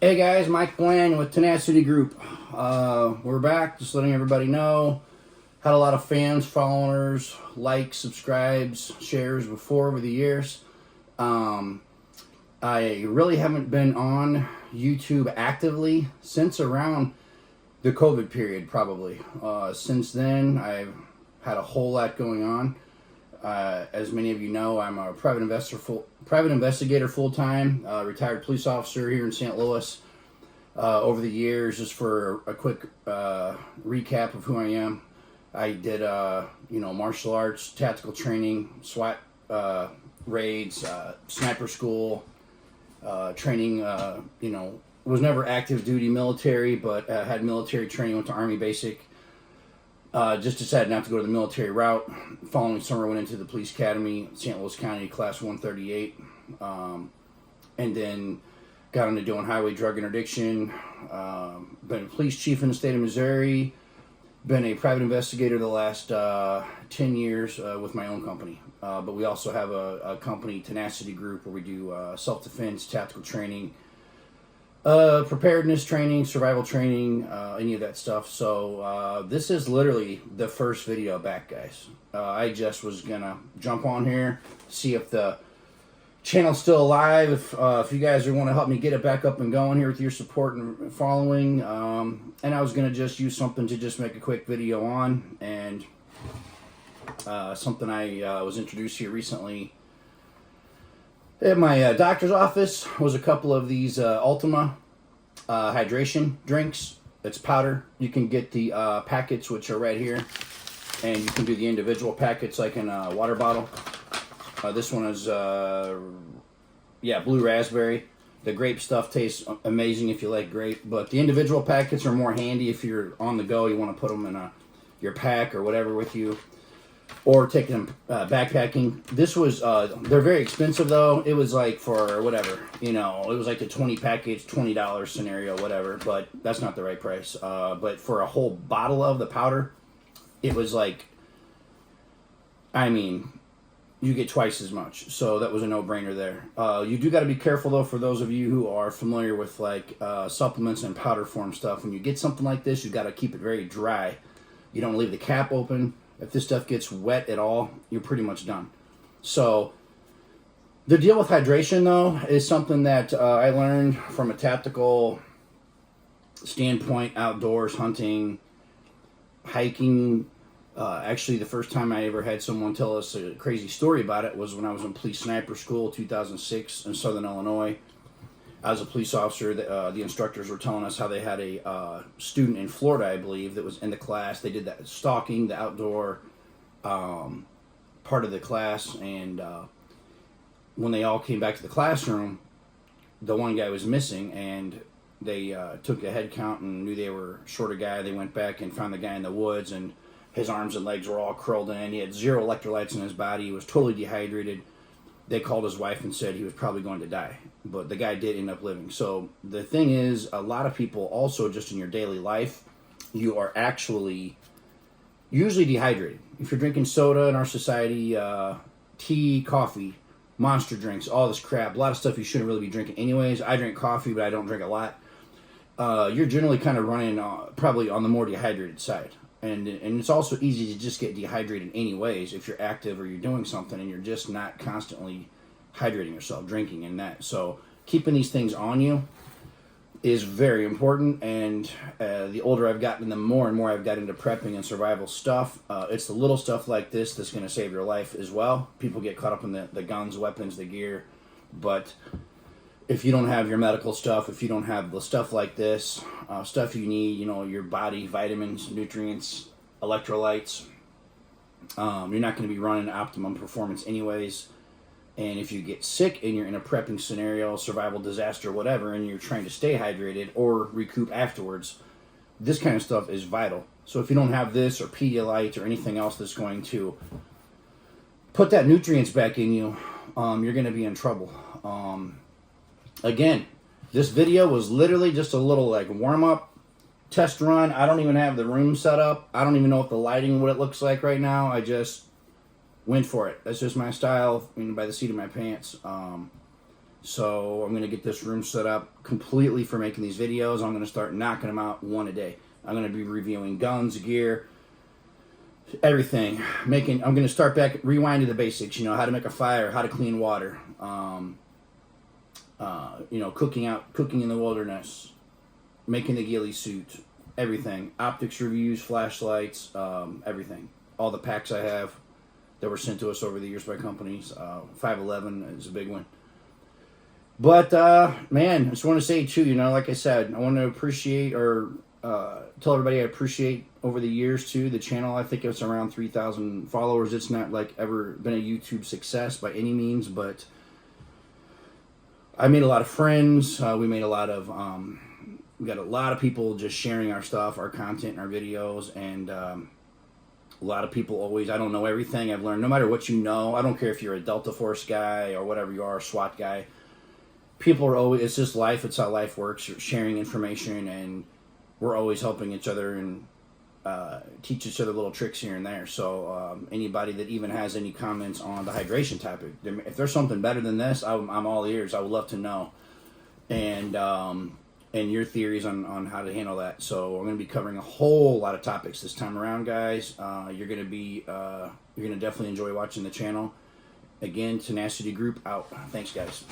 Hey guys, Mike Bland with Tenacity Group. We're back, just letting everybody know. Had a lot of fans, followers, likes, subscribes, shares before over the years. I really haven't been on YouTube actively since around the COVID period, probably. Since then, I've had a whole lot going on. As many of you know, I'm a private investigator full-time, retired police officer here in St. Louis. Over the years, just for a quick recap of who I am, I did martial arts, tactical training, SWAT raids, sniper school training. Was never active duty military, but had military training. Went to Army Basic. Just decided not to go to the military route. Following summer, went into the police academy, St. Louis County, class 138, and then got into doing highway drug interdiction. Been a police chief in the state of Missouri. Been a private investigator the last 10 years with my own company. But we also have a company, Tenacity Group, where we do self-defense, tactical training, preparedness training, survival training, any of that stuff. So this is literally the first video back, guys. I just was gonna jump on here, see if the channel's still alive, if you guys want to help me get it back up and going here with your support and following. And I was gonna just use something to just make a quick video on, and something I was introduced here recently at my doctor's office was a couple of these Ultima hydration drinks. It's powder. You can get the packets, which are right here, and you can do the individual packets like in a water bottle. This one is blue raspberry. The grape stuff tastes amazing if you like grape, but the individual packets are more handy if you're on the go. You want to put them in your pack or whatever with you, or take them backpacking. This was, they're very expensive though. It was like for whatever, it was like the 20 package, $20 scenario, whatever, but that's not the right price. But for a whole bottle of the powder, it was like, you get twice as much. So that was a no-brainer there. You do got to be careful though, for those of you who are familiar with like supplements and powder form stuff. When you get something like this, you got to keep it very dry. You don't leave the cap open. If this stuff gets wet at all, you're pretty much done. So the deal with hydration, though, is something that I learned from a tactical standpoint, outdoors, hunting, hiking. Actually, the first time I ever had someone tell us a crazy story about it was when I was in police sniper school, 2006, in Southern Illinois. I was a police officer. The instructors were telling us how they had a student in Florida, I believe, that was in the class. They did that stalking, the outdoor part of the class, and when they all came back to the classroom, the one guy was missing, and they took a head count and knew they were short a guy. They went back and found the guy in the woods, and his arms and legs were all curled in. He had 0 electrolytes in his body. He was totally dehydrated. They called his wife and said he was probably going to die, but the guy did end up living. So the thing is, a lot of people also, just in your daily life, you are actually usually dehydrated. If you're drinking soda in our society, tea, coffee, monster drinks, all this crap, a lot of stuff you shouldn't really be drinking anyways. I drink coffee, but I don't drink a lot. You're generally kind of running probably on the more dehydrated side. And it's also easy to just get dehydrated anyways if you're active or you're doing something and you're just not constantly hydrating yourself, drinking and that. So keeping these things on you is very important. And the older I've gotten, the more and more I've got into prepping and survival stuff. It's the little stuff like this that's going to save your life as well. People get caught up in the guns, weapons, the gear. But if you don't have your medical stuff, if you don't have the stuff like this, stuff you need, your body, vitamins, nutrients, electrolytes, you're not going to be running optimum performance anyways. And if you get sick and you're in a prepping scenario, survival disaster, whatever, and you're trying to stay hydrated or recoup afterwards, this kind of stuff is vital. So if you don't have this or Pedialyte or anything else that's going to put that nutrients back in you, you're going to be in trouble. Again, this video was literally just a little like warm-up test run. I don't even have the room set up. I don't even know what the lighting, what it looks like right now. I just went for it. That's just my style, by the seat of my pants. So I'm going to get this room set up completely for making these videos. I'm going to start knocking them out one a day. I'm going to be reviewing guns, gear, everything. I'm going to start back, rewind to the basics. You know, how to make a fire, how to clean water. You know, cooking in the wilderness, making the ghillie suit, everything. Optics reviews, flashlights, everything. All the packs I have that were sent to us over the years by companies. 511 is a big one. But, man, I just want to say, too, you know, like I said, I want to appreciate or tell everybody I appreciate over the years, too, the channel. I think it's around 3,000 followers. It's not, like, ever been a YouTube success by any means, but I made a lot of friends. We made a lot of, we got a lot of people just sharing our stuff, our content, and our videos, and a lot of people always, I don't know everything. I've learned, no matter what you know, I don't care if you're a Delta Force guy or whatever you are, a SWAT guy, people are always, it's just life, it's how life works. You're sharing information, and we're always helping each other and teach each other little tricks here and there. So anybody that even has any comments on the hydration topic, if there's something better than this, I'm all ears. I would love to know. And your theories on how to handle that. So I'm going to be covering a whole lot of topics this time around, guys. You're going to definitely enjoy watching the channel. Again, Tenacity Group out. Thanks, guys.